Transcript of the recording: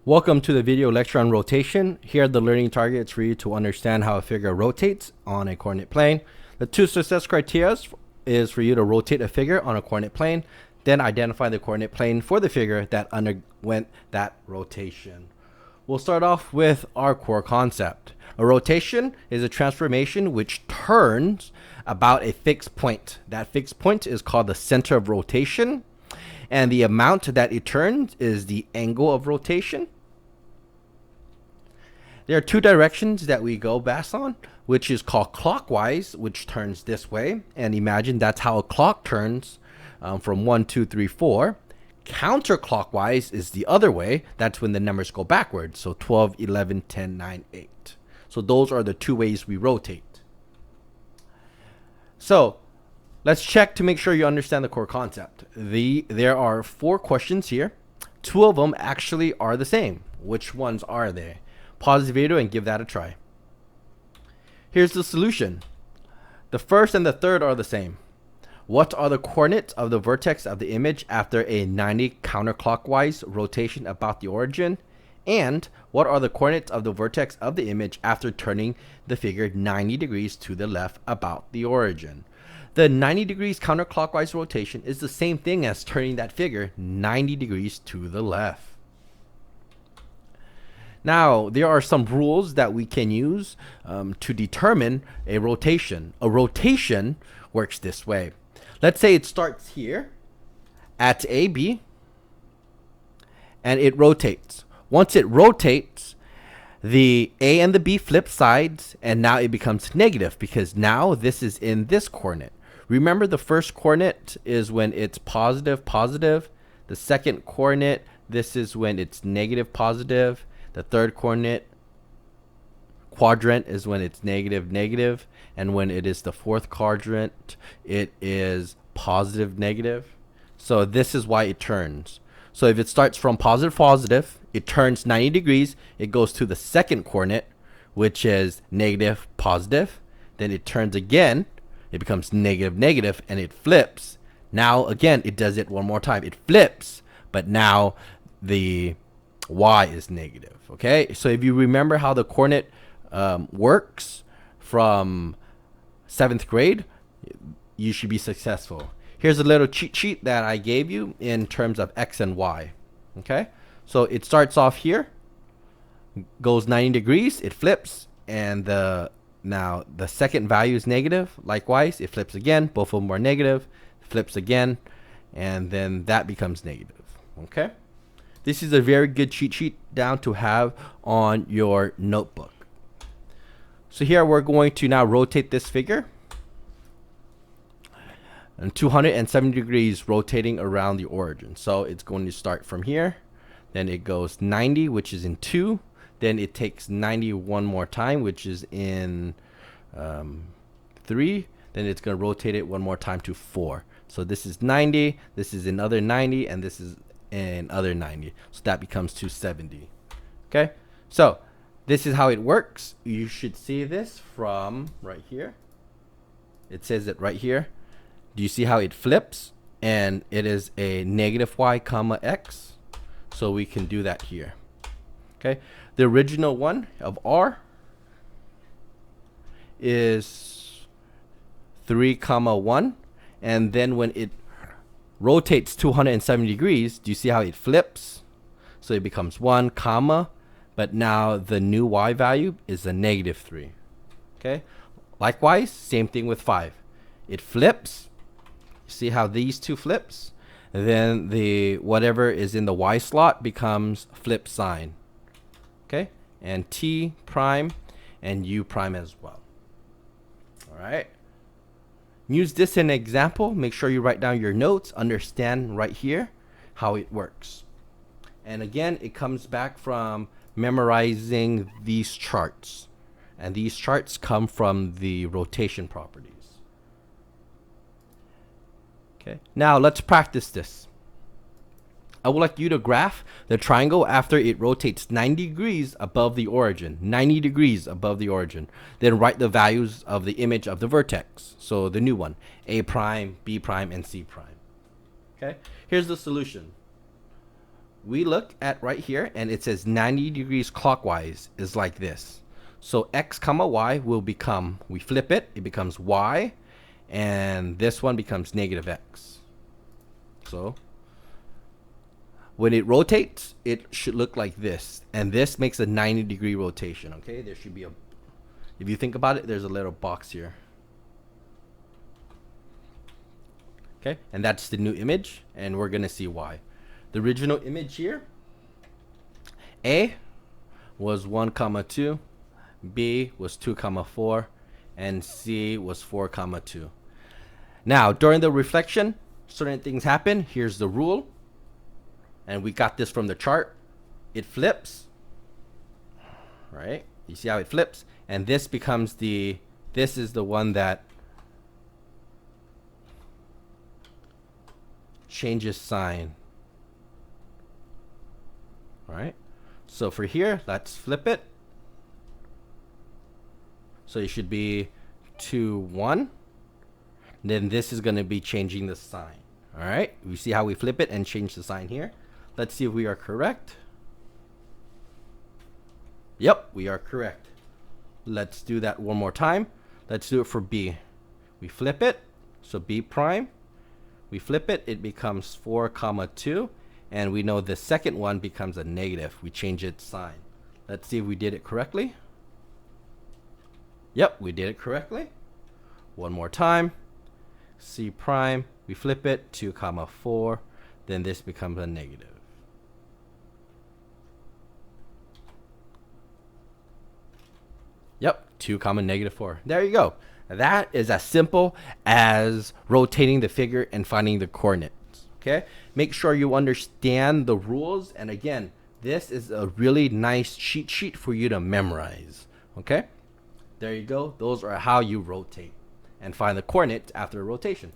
Welcome to the video lecture on rotation. Here are the learning targets for you to understand how a figure rotates on a coordinate plane. The two success criteria is for you to rotate a figure on a coordinate plane, then identify the coordinate plane for the figure that underwent that rotation. We'll start off with our core concept. A rotation is a transformation which turns about a fixed point. That fixed point is called the center of rotation, and the amount that it turns is the angle of rotation. There are two directions that we go based on, which is called clockwise, which turns this way. And imagine that's how a clock turns from 1, 2, 3, 4. Counterclockwise is the other way. That's when the numbers go backwards. So 12, 11, 10, 9, 8. So those are the two ways we rotate. So let's check to make sure you understand the core concept. There are 4 questions here. 2 of them actually are the same. Which ones are they? Pause the video and give that a try. Here's the solution. The first and the third are the same. What are the coordinates of the vertex of the image after a 90 counterclockwise rotation about the origin? And what are the coordinates of the vertex of the image after turning the figure 90 degrees to the left about the origin? The 90 degrees counterclockwise rotation is the same thing as turning that figure 90 degrees to the left. Now, there are some rules that we can use to determine a rotation. A rotation works this way. Let's say it starts here at AB and it rotates. Once it rotates, the A and the B flip sides, and now it becomes negative because now this is in this coordinate. Remember, the first coordinate is when it's positive, positive. The second coordinate, this is when it's negative, positive. The third coordinate quadrant is when it's negative, negative. And when it is the fourth quadrant, it is positive, negative. So this is why it turns. So if it starts from positive, positive, it turns 90 degrees. It goes to the second coordinate, which is negative, positive. Then it turns again. It becomes negative, negative, and it flips. Now, again, it does it one more time. It flips, but now the y is negative. Okay, so if you remember how the coordinate works from 7th grade, you should be successful. Here's a little cheat sheet that I gave you in terms of x and y. Okay, so it starts off here, goes 90 degrees, it flips, and now the second value is negative. Likewise, it flips again, both of them are negative, flips again, and then that becomes negative. Okay, this is a very good cheat sheet down to have on your notebook. So here we're going to now rotate this figure and 270 degrees rotating around the origin. So it's going to start from here, then it goes 90, which is in 2, then it takes 90 one more time, which is in 3, then it's going to rotate it one more time to 4. So this is 90, this is another 90, and this is another 90. So that becomes 270. Okay, so this is how it works. You should see this from right here. It says it right here. Do you see how it flips? And it is a negative y comma x. So we can do that here. Okay, the original one of r is 3 comma 1, and then when it rotates 270 degrees, do you see how it flips? So it becomes 1 comma, but now the new y value is a negative 3. Okay, likewise, same thing with 5. It flips. See how these two flips? And then the whatever is in the y slot becomes flip sign. Okay, and t prime and u prime as well. All right, use this in an example. Make sure you write down your notes, understand right here how it works. And again, it comes back from memorizing these charts, and these charts come from the rotation properties. Okay, now let's practice this. I would like you to graph the triangle after it rotates 90 degrees above the origin. 90 degrees above the origin. Then write the values of the image of the vertex. So the new one, A prime, B prime, and C prime. Okay, here's the solution. we look at right here and it says 90 degrees clockwise is like this. So x comma y will become, we flip it, it becomes y, and this one becomes negative x. So when it rotates, it should look like this, and this makes a 90-degree rotation. Okay, there should be a, if you think about it, there's a little box here. Okay, and that's the new image, and we're gonna see why. The original image here, A was 1 comma 2, B was 2 comma 4, and C was 4 comma 2. Now during the reflection, certain things happen. Here's the rule, and we got this from the chart. It flips, right? You see how it flips, and this becomes the, this is the one that changes sign. All right, so for here, let's flip it. So it should be 2 1. Then this is going to be changing the sign. All right, we see how we flip it and change the sign here. Let's see if we are correct. Yep, we are correct. Let's do that one more time. Let's do it for B. We flip it, so B prime. We flip it, it becomes 4 comma 2, and we know the second one becomes a negative. We change its sign. Let's see if we did it correctly. Yep, we did it correctly. One more time. C prime, we flip it, 2 comma 4, then this becomes a negative. Yep, 2 comma negative 4. There you go. That is as simple as rotating the figure and finding the coordinates. Okay, make sure you understand the rules, and again, this is a really nice cheat sheet for you to memorize. Okay, there you go. Those are how you rotate and find the coordinates after a rotation.